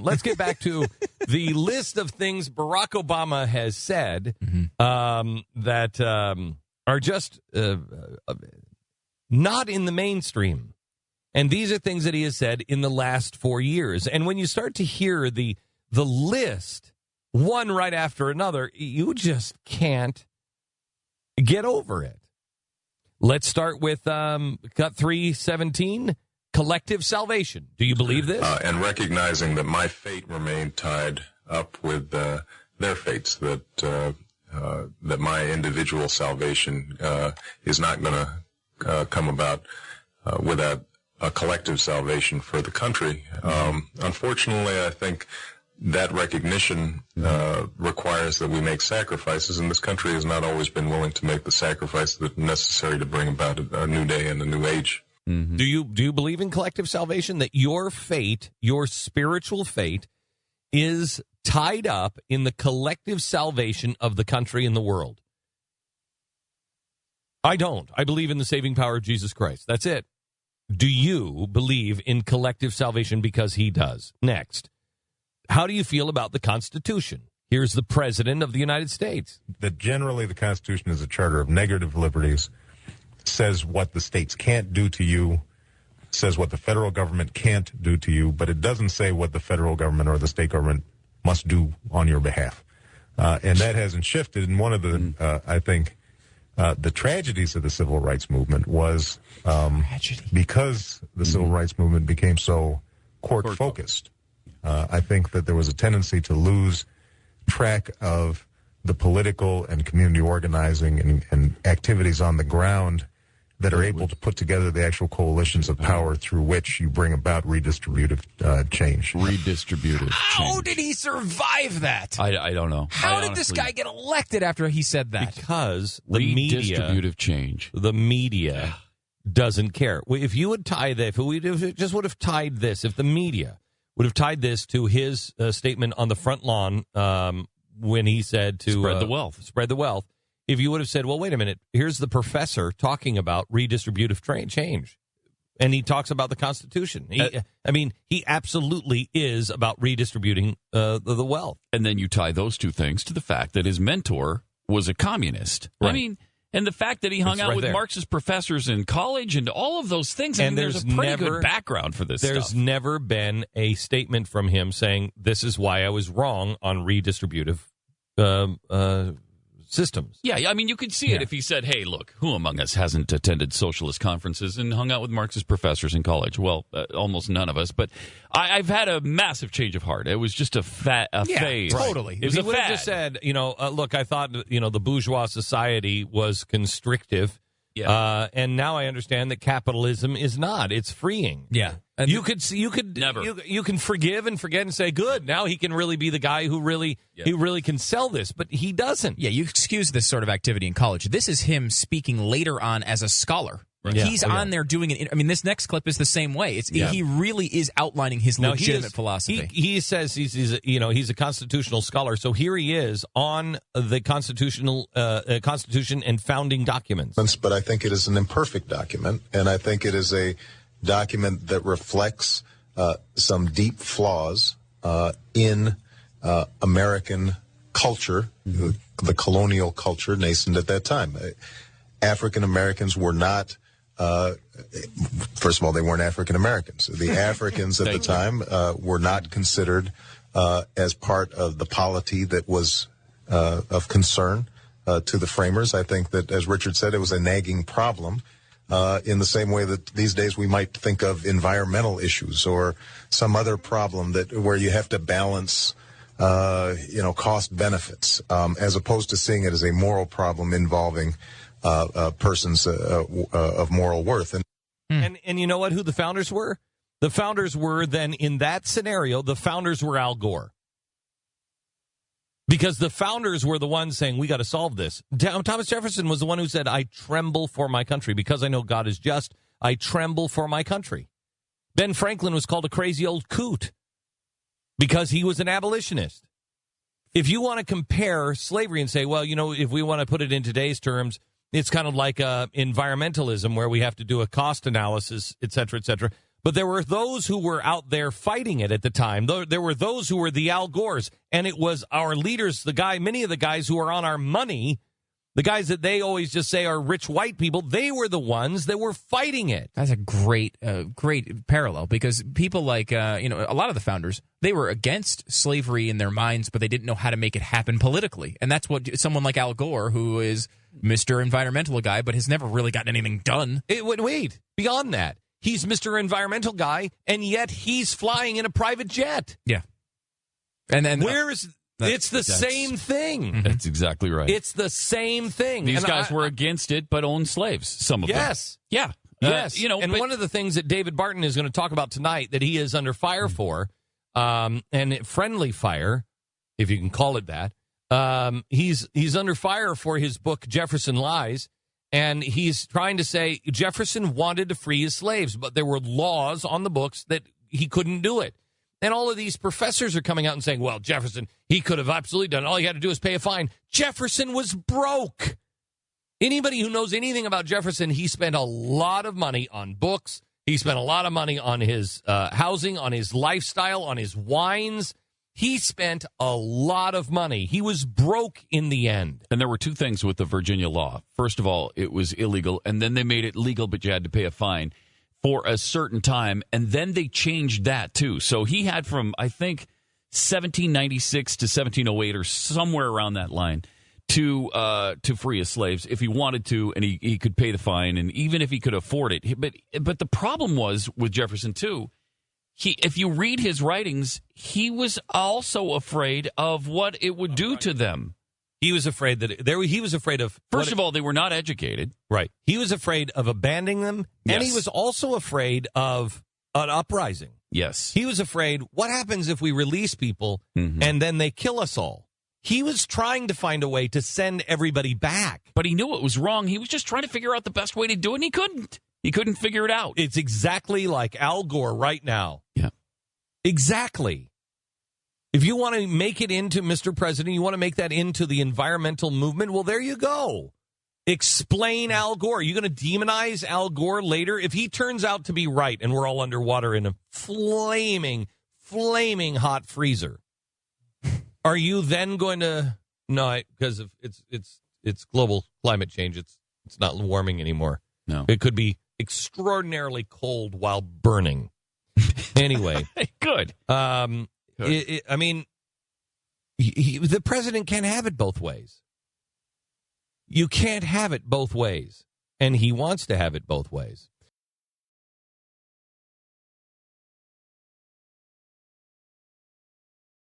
Let's get back to the list of things Barack Obama has said that are just not in the mainstream. And these are things that he has said in the last 4 years. And when you start to hear the list, one right after another, you just can't get over it. Let's start with Cut 317. Collective salvation. Do you believe this? And recognizing that my fate remained tied up with their fates, that my individual salvation is not going to come about without a collective salvation for the country. Unfortunately, I think that recognition requires that we make sacrifices, and this country has not always been willing to make the sacrifices that are necessary to bring about a new day and a new age. Mm-hmm. Do you believe in collective salvation, that your fate, your spiritual fate, is tied up in the collective salvation of the country and the world? I don't. I believe in the saving power of Jesus Christ. That's it. Do you believe in collective salvation? Because he does. Next, how do you feel about the Constitution? Here's the President of the United States. That generally the Constitution is a charter of negative liberties, says what the states can't do to you, says what the federal government can't do to you, but it doesn't say what the federal government or the state government must do on your behalf. And that hasn't shifted. And one of the, I think, the tragedies of the civil rights movement was because the civil rights movement became so court-focused. I think that there was a tendency to lose track of the political and community organizing and activities on the ground that are able to put together the actual coalitions of power through which you bring about redistributive change. How did he survive that? I don't know. How did this guy get elected after he said that? Because the redistributive change. The media doesn't care. If you would tie that, if we just would have tied this, if the media would have tied this to his statement on the front lawn when he said to spread the wealth. If you would have said, well, wait a minute, here's the professor talking about redistributive change, and he talks about the Constitution. He absolutely is about redistributing the wealth. And then you tie those two things to the fact that his mentor was a communist. Right. And the fact that he hung out with Marxist professors in college and all of those things. And there's a pretty good background for this There's stuff. never been a statement from him saying, this is why I was wrong on redistributive systems. Yeah, you could see it if he said, hey, look, who among us hasn't attended socialist conferences and hung out with Marxist professors in college? Well, almost none of us. But I've had a massive change of heart. It was just a phase. Totally. It was If he would have just said, look, I thought, the bourgeois society was constrictive. Yeah. And now I understand that capitalism is not. It's freeing. Yeah. And you can forgive and forget and say, good, now he can really be the guy who really can sell this, but he doesn't. Yeah, you excuse this sort of activity in college. This is him speaking later on as a scholar. Right. Yeah. He's on there doing it. This next clip is the same way. He really is outlining his legitimate philosophy. He says he's a constitutional scholar. So here he is on the Constitution and founding documents. But I think it is an imperfect document, and I think it is a document that reflects some deep flaws in American culture, the colonial culture nascent at that time. African Americans were not. First of all, they weren't African Americans. The Africans at the time were not considered as part of the polity that was of concern to the framers. I think that, as Richard said, it was a nagging problem in the same way that these days we might think of environmental issues or some other problem where you have to balance cost benefits as opposed to seeing it as a moral problem involving persons of moral worth. And you know what? Who the founders were? The founders were then, in that scenario, the founders were Al Gore. Because the founders were the ones saying, we got to solve this. Thomas Jefferson was the one who said, I tremble for my country. Because I know God is just, I tremble for my country. Ben Franklin was called a crazy old coot because he was an abolitionist. If you want to compare slavery and say, well, if we want to put it in today's terms, it's kind of like environmentalism where we have to do a cost analysis, et cetera, et cetera. But there were those who were out there fighting it at the time. There were those who were the Al Gores, and it was our leaders, many of the guys who are on our money, the guys that they always just say are rich white people, they were the ones that were fighting it. That's a great parallel, because people like, a lot of the founders, they were against slavery in their minds, but they didn't know how to make it happen politically. And that's what someone like Al Gore, who is Mr. Environmental guy, but has never really gotten anything done. Wait, beyond that, he's Mr. Environmental guy, and yet he's flying in a private jet. Yeah. And then it's the same thing. That's exactly right. It's the same thing. These guys were against it, but owned slaves, some of them. Yes. Yeah. Yes. One of the things that David Barton is going to talk about tonight that he is under fire for, and friendly fire, if you can call it that, he's under fire for his book, Jefferson Lies, and he's trying to say Jefferson wanted to free his slaves, but there were laws on the books that he couldn't do it. And all of these professors are coming out and saying, well, Jefferson, he could have absolutely done it. All he had to do was pay a fine. Jefferson was broke. Anybody who knows anything about Jefferson, he spent a lot of money on books. He spent a lot of money on his housing, on his lifestyle, on his wines. He spent a lot of money. He was broke in the end. And there were two things with the Virginia law. First of all, it was illegal, and then they made it legal, but you had to pay a fine for a certain time, and then they changed that too. So he had from, I think, 1796 to 1708 or somewhere around that line to free his slaves if he wanted to, and he could pay the fine, and even if he could afford it. But the problem was with Jefferson too, if you read his writings, he was also afraid of what it would do to them. He was afraid he was afraid of... First of all, they were not educated. Right. He was afraid of abandoning them, and he was also afraid of an uprising. Yes. He was afraid, what happens if we release people and then they kill us all? He was trying to find a way to send everybody back. But he knew it was wrong. He was just trying to figure out the best way to do it, and he couldn't. He couldn't figure it out. It's exactly like Al Gore right now. Yeah. Exactly. If you want to make it into, Mr. President, you want to make that into the environmental movement, well, there you go. Explain Al Gore. Are you going to demonize Al Gore later? If he turns out to be right and we're all underwater in a flaming hot freezer, are you then going to... No, because it's global climate change. It's not warming anymore. No. It could be extraordinarily cold while burning. Anyway. Good. The president can't have it both ways. You can't have it both ways. And he wants to have it both ways.